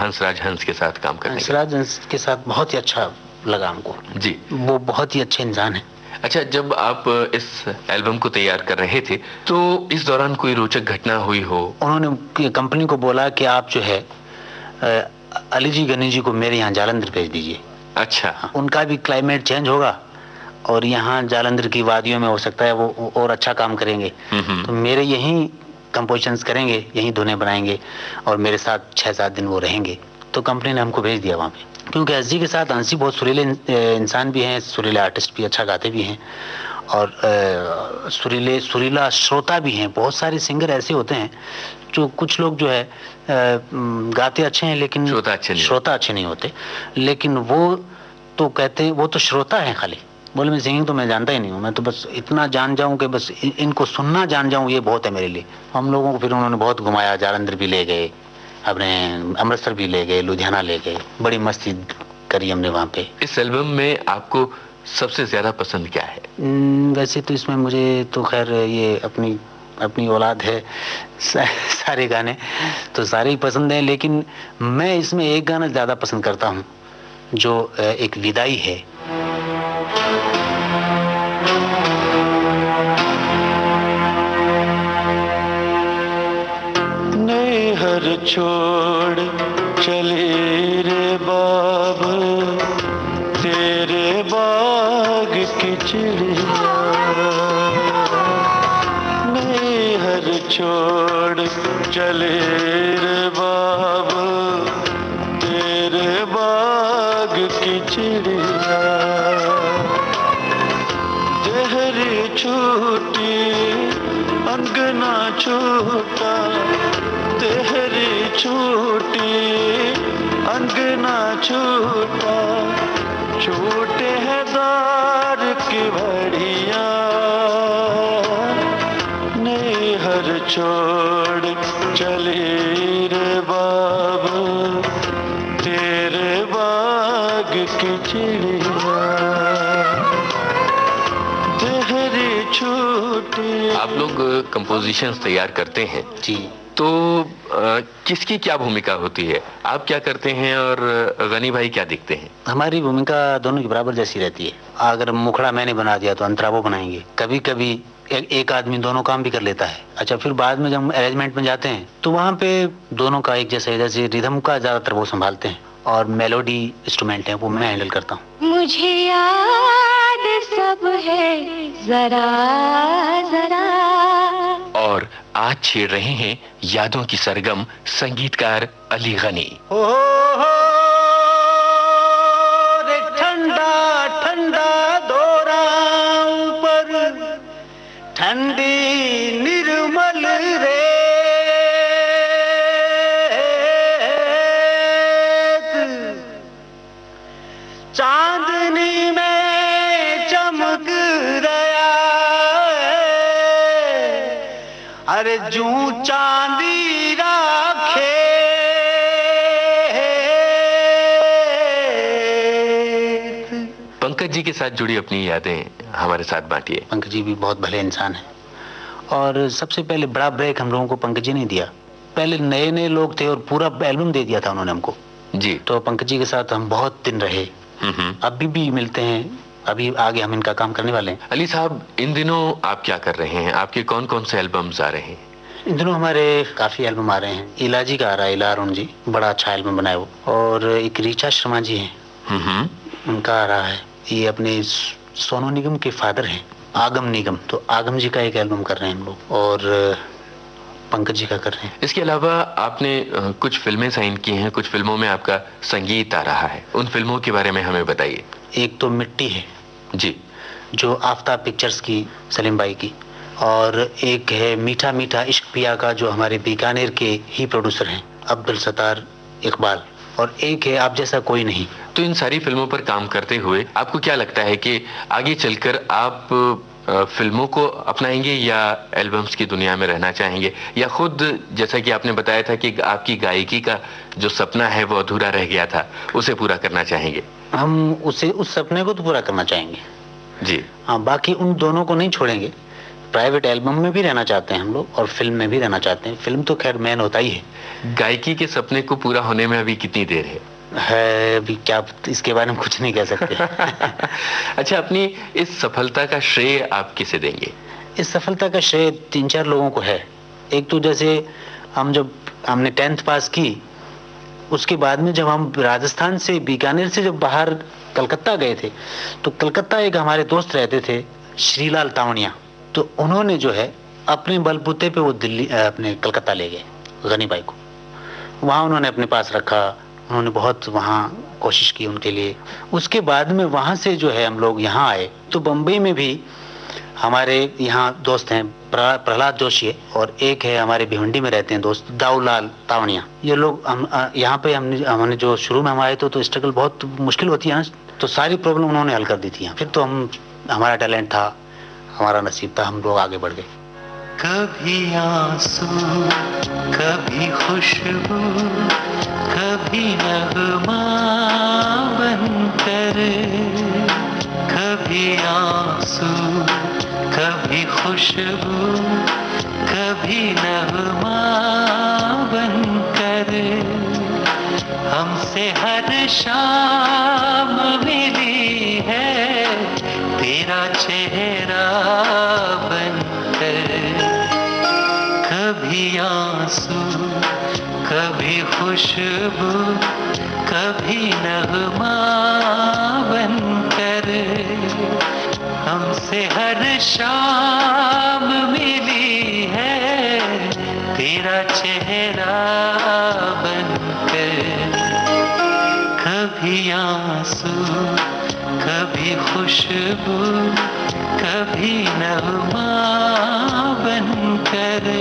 हंसराज हंस के साथ काम करने का? हंसराज हंस के साथ बहुत ही अच्छा लगा हमको जी, वो बहुत ही अच्छे इंसान है। अच्छा, जब आप इस एल्बम को तैयार कर रहे थे तो इस दौरान कोई रोचक घटना हुई हो? उन्होंने कंपनी को बोला कि आप जो है अली जी गनी जी को मेरे यहाँ जालंधर भेज दीजिए। अच्छा, उनका भी क्लाइमेट चेंज होगा और यहाँ जालंधर की वादियों में हो सकता है वो और अच्छा काम करेंगे। तो मेरे यहीं कंपोजिशंस करेंगे, यहीं धुनें बनाएंगे और मेरे साथ 6-7 दिन वो रहेंगे। तो कंपनी ने हमको भेज दिया वहाँ पे, क्योंकि हंसी के साथ हंसी बहुत सुरीले इंसान भी हैं, सुरीले आर्टिस्ट भी, अच्छा गाते भी हैं और सुरीला श्रोता भी हैं। बहुत सारे सिंगर ऐसे होते हैं जो कुछ लोग जो है गाते अच्छे हैं लेकिन श्रोता अच्छे नहीं होते। लेकिन वो तो कहते हैं वो तो श्रोता हैं खाली, बोले मैं सिंगिंग तो मैं जानता ही नहीं हूँ, मैं तो बस इतना जान जाऊँ कि बस इनको सुनना जान जाऊँ, ये बहुत है मेरे लिए। हम लोगों को फिर उन्होंने बहुत घुमाया, जालंधर भी ले गए, अपने अमृतसर भी ले गए, लुधियाना ले गए, बड़ी मस्ती करी हमने वहाँ पे। इस एल्बम में आपको सबसे ज्यादा पसंद क्या है? वैसे तो इसमें मुझे तो खैर ये अपनी औलाद है, सारे गाने तो सारे ही पसंद हैं, लेकिन मैं इसमें एक गाना ज्यादा पसंद करता हूँ जो एक विदाई है। नैहर छोड़ चले रे बाब तेरे बाग की चिड़िया। नैहर छोड़ चले रे बाब तेरे बाग की चिड़िया। जहरी छूटी अंगना छूटा तेरी छूटी अंगना छूटा छूटे है द्वार की बढ़िया नैहर छोड़ चली रे बाबू तेरे बाग की चिड़िया तेरी छूटी। आप लोग कंपोजिशंस तैयार करते हैं जी। तो किसकी क्या भूमिका होती है? आप क्या करते हैं और गनी भाई क्या दिखते हैं? हमारी भूमिका दोनों की बराबर जैसी रहती है। अगर मुखड़ा मैंने बना दिया तो अंतरा वो बनाएंगे। कभी कभी एक आदमी दोनों काम भी कर लेता है। अच्छा, फिर बाद में जब हम अरेंजमेंट में जाते हैं तो वहाँ पे दोनों का एक जैसे जैसे रिदम का ज्यादातर वो संभालते हैं और मेलोडी इंस्ट्रूमेंट है वो मैं हैंडल करता हूँ। मुझे याद सब है जरा जरा। और आज छेड़ रहे हैं यादों की सरगम संगीतकार अली गनी। हो रे ठंडा ठंडा दौरा ऊपर ठंडी निर्मल रे चांदनी में चमक रहा अरे जू चांदी राखे। पंकज जी के साथ जुड़ी अपनी यादें हमारे साथ बांटिए। पंकज जी भी बहुत भले इंसान हैं और सबसे पहले बड़ा ब्रेक हम लोगों को पंकज जी ने दिया। पहले नए नए लोग थे और पूरा एल्बम दे दिया था उन्होंने हमको जी। तो पंकज जी के साथ हम बहुत दिन रहे। अभी भी मिलते हैं। अभी आगे हम इनका काम करने वाले हैं। अली साहब, इन दिनों आप क्या कर रहे हैं? आपके कौन कौन से एल्बम्स आ रहे हैं? इन दिनों हमारे काफी एल्बम आ रहे हैं। इलाजी का आ रहा है, इला अरुण जी, बड़ा अच्छा एल्बम बनाया वो। और एक रीचा शर्मा जी हैं, उनका आ रहा है। ये अपने सोनू निगम के फादर हैं, आगम निगम। तो आगम जी का एक एल्बम कर रहे हैं हम लोग और पंकज जी का कर रहे हैं। इसके अलावा आपने कुछ फिल्में साइन की हैं, कुछ फिल्मों में आपका संगीत आ रहा है। उन फिल्मों के बारे में हमें बताइए। एक तो मिट्टी है जी, जो आफ्ताब पिक्चर्स की सलीम भाई की, और एक है मीठा मीठा इश्क पिया का जो हमारे बीकानेर के ही प्रोड्यूसर हैं अब्दुल सत्तार इकबाल, और एक है आप जैसा कोई नहीं। तो इन सारी फिल्मों पर काम करते हुए आपको क्या लगता है कि आगे चलकर आप फिल्मों को अपनाएंगे या एल्बम्स की दुनिया में रहना चाहेंगे, या खुद जैसा कि आपने बताया था कि आपकी गायकी का जो सपना है वो अधूरा रह गया था, उसे पूरा करना चाहेंगे? हम उस सपने को तो पूरा करना चाहेंगे जी। हाँ, बाकी उन दोनों को नहीं छोड़ेंगे। प्राइवेट एल्बम में भी रहना चाहते हैं हम लोग और फिल्म में भी रहना चाहते हैं। फिल्म तो खैर मैन होता ही है। गायकी के सपने को पूरा होने में अभी कितनी देर है? अभी क्या इसके बारे में कुछ नहीं कह सकते। अच्छा, अपनी इस सफलता का श्रेय आप किसे देंगे? इस सफलता का श्रेय 3-4 लोगों को है। एक तो जैसे हमने 10th पास की, उसके बाद में जब हम राजस्थान से बीकानेर से जब बाहर कलकत्ता गए थे तो कलकत्ता एक हमारे दोस्त रहते थे श्रीलाल तावनिया, तो उन्होंने जो है अपने बलबूते पे वो दिल्ली अपने कलकत्ता ले गए गनी भाई को। वहाँ उन्होंने अपने पास रखा, उन्होंने बहुत वहाँ कोशिश की उनके लिए। उसके बाद में वहाँ से जो है हम लोग यहाँ आए तो बम्बई में भी हमारे यहाँ दोस्त हैं प्रहलाद जोशी है, और एक है हमारे भिवंडी में रहते हैं दोस्त दाऊलाल तावनिया। ये लोग हम यहाँ पे हमने जो शुरू में हम आए तो स्ट्रगल बहुत मुश्किल होती है ना, तो सारी प्रॉब्लम उन्होंने हल कर दी थी। फिर तो हमारा टैलेंट था, हमारा नसीब था, हम लोग आगे बढ़ गए। कभी आंसू कभी खुशबू कभी नगमा बनकर, कभी आंसू कभी खुशबू कभी नगमा बनकर, हमसे हर शाम मिली है तेरा चेहरा बनकर। कभी आंसू कभी खुशबू कभी नगमा बनकर, हमसे हर शाम मिली है तेरा चेहरा बनकर। कभी आंसू कभी खुशबू कभी नगमा करे।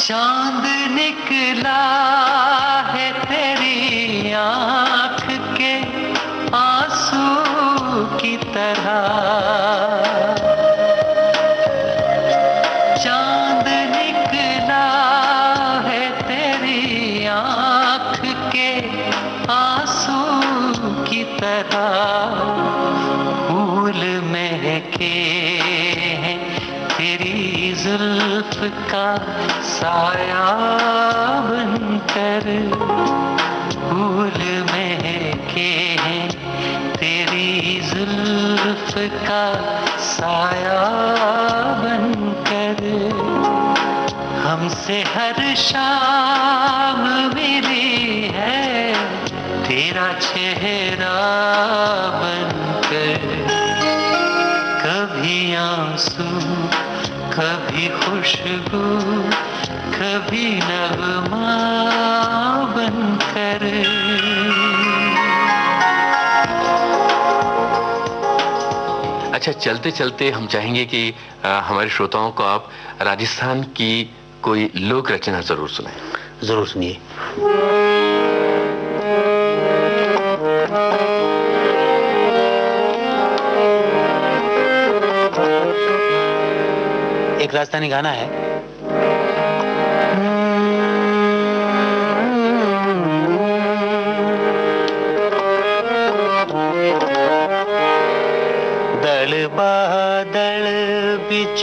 चांद निकला है तेरी आंख के आंसू की तरह, चांद निकला है तेरी आंख के आंसू की तरह। फूल महके हैं तेरी जुल्फ का साया बनकर, फूल महके हैं तेरी जुल्फ का साया बनकर। हमसे हर शाम मिली है तेरा चेहरा बनकर। कभी आंसू कभी खुशबू कभी नगमा बनकर। अच्छा, चलते चलते हम चाहेंगे कि हमारे श्रोताओं को आप राजस्थान की कोई लोक रचना जरूर सुनाएं। जरूर सुनिए। एक राजस्थानी गाना है, दल बादल बिच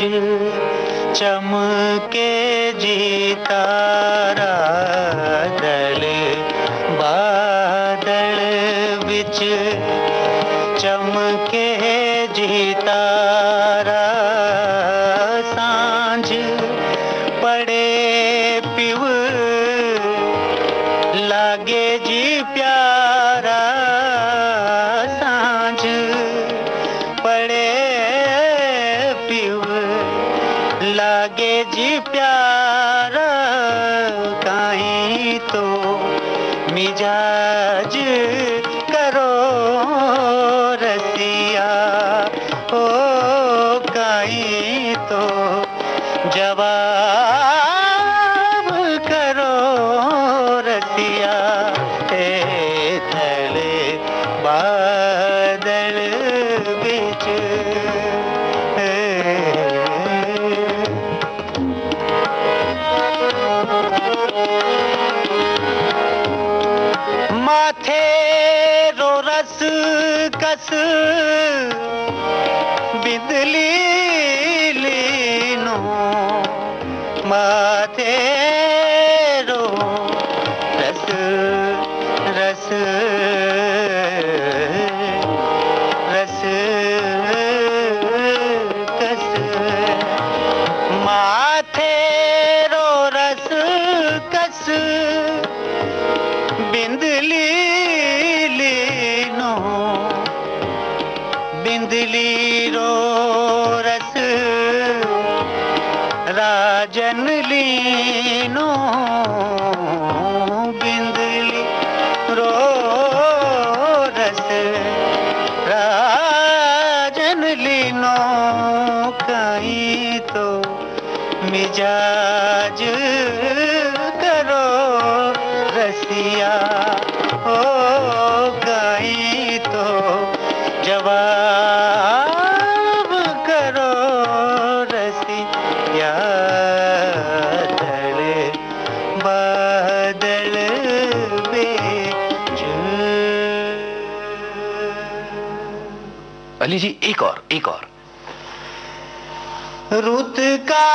चमके जी तारा, दल बादल बिच चमके जी तारा। सांझ पड़े पिव लागे जी प्यारा, सांझ पड़े पिव लागे जी प्यारा। काहीं तो मिजाज करो रसिया, ओ काहीं तो जवाब करो रसिया। थले बादल बिच माथे रो रस कस बिंदली लीनो, माथे रो रस रस रस कस, माथे रो रस कस बिंदली लीनो, बिंदली रो रस राजन लीनो, बिंदली रो रस राजन लीनो। कहीं तो मिजाज करो रसिया, ओ कहीं तो जवाब करो रसिया। दल बादल बिच। अली जी, एक और रुत का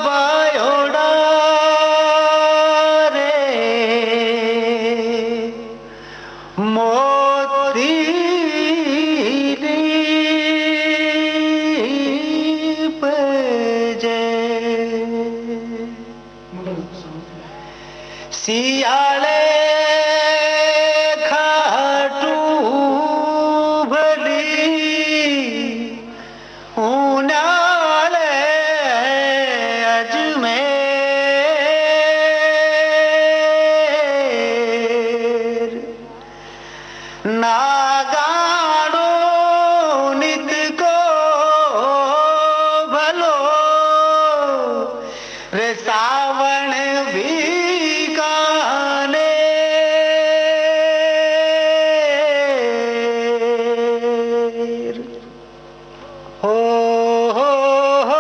बायोड़ा मोती सियाले खाटू भली ऊनाले अजमेर नागाड़ो नित को भलो रे सावण बीकानेर हो हो हो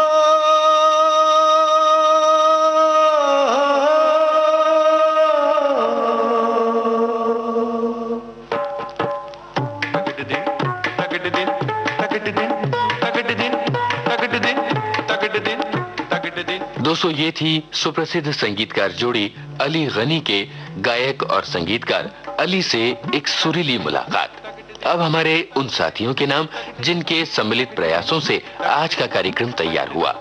दोस्तों, ये थी सुप्रसिद्ध संगीतकार जोड़ी अली गनी के गायक और संगीतकार अली से एक सुरीली मुलाकात। अब हमारे उन साथियों के नाम जिनके सम्मिलित प्रयासों से आज का कार्यक्रम तैयार हुआ।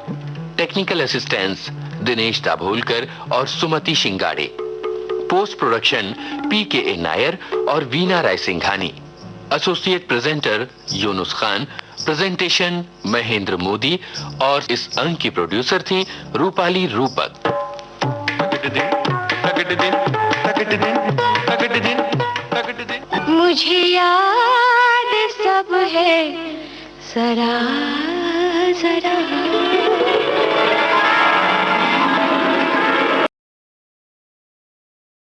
टेक्निकल असिस्टेंस दिनेश दाभोलकर और Sumati Shingade, post production PKA Nair और Veena Rai Singhani, associate presenter Yunus Khan, presentation Mahendra Modi और इस अंक की प्रोड्यूसर थी रूपाली रूपक। मुझे याद सब है जरा जरा